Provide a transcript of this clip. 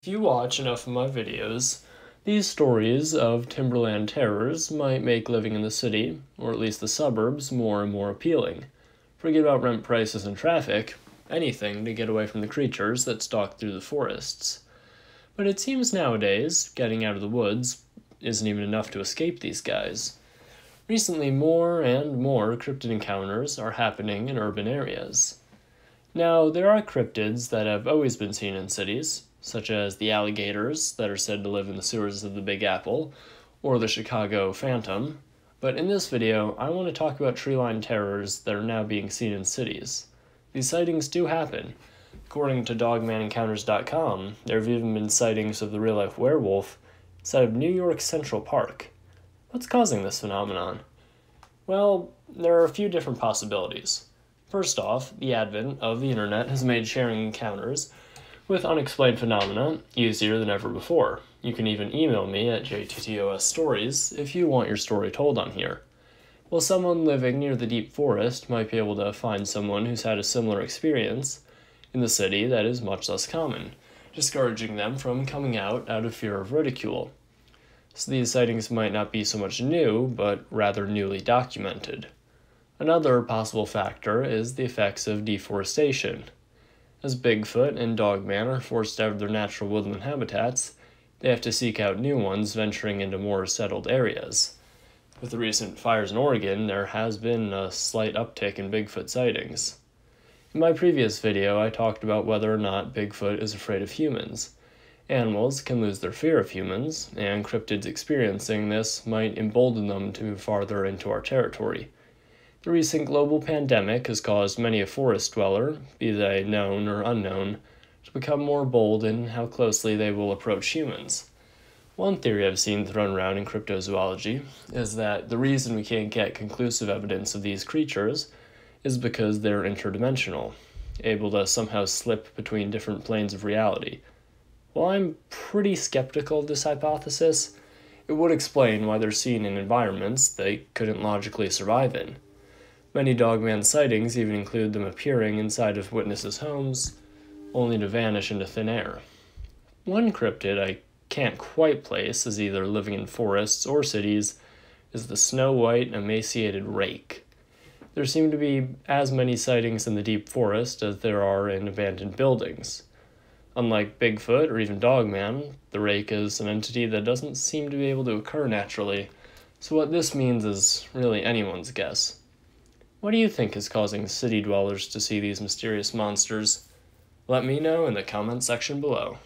If you watch enough of my videos, these stories of timberland terrors might make living in the city, or at least the suburbs, more and more appealing. Forget about rent prices and traffic, anything to get away from the creatures that stalk through the forests. But it seems nowadays, getting out of the woods isn't even enough to escape these guys. Recently, more and more cryptid encounters are happening in urban areas. Now, there are cryptids that have always been seen in cities, such as the alligators that are said to live in the sewers of the Big Apple, or the Chicago Phantom, but in this video, I want to talk about tree-line terrors that are now being seen in cities. These sightings do happen. According to dogmanencounters.com, there have even been sightings of the real-life werewolf inside of New York Central Park. What's causing this phenomenon? Well, there are a few different possibilities. First off, the advent of the internet has made sharing encounters with unexplained phenomena easier than ever before. You can even email me at jttosstories if you want your story told on here. While someone living near the deep forest might be able to find someone who's had a similar experience, in the city that is much less common, discouraging them from coming out of fear of ridicule. So these sightings might not be so much new, but rather newly documented. Another possible factor is the effects of deforestation. As Bigfoot and Dogman are forced out of their natural woodland habitats, they have to seek out new ones venturing into more settled areas. With the recent fires in Oregon, there has been a slight uptick in Bigfoot sightings. In my previous video, I talked about whether or not Bigfoot is afraid of humans. Animals can lose their fear of humans, and cryptids experiencing this might embolden them to move farther into our territory. The recent global pandemic has caused many a forest dweller, be they known or unknown, to become more bold in how closely they will approach humans. One theory I've seen thrown around in cryptozoology is that the reason we can't get conclusive evidence of these creatures is because they're interdimensional, able to somehow slip between different planes of reality. While I'm pretty skeptical of this hypothesis, it would explain why they're seen in environments they couldn't logically survive in. Many Dogman sightings even include them appearing inside of witnesses' homes, only to vanish into thin air. One cryptid I can't quite place as either living in forests or cities is the snow-white emaciated rake. There seem to be as many sightings in the deep forest as there are in abandoned buildings. Unlike Bigfoot or even Dogman, the rake is an entity that doesn't seem to be able to occur naturally, so what this means is really anyone's guess. What do you think is causing city dwellers to see these mysterious monsters? Let me know in the comment section below.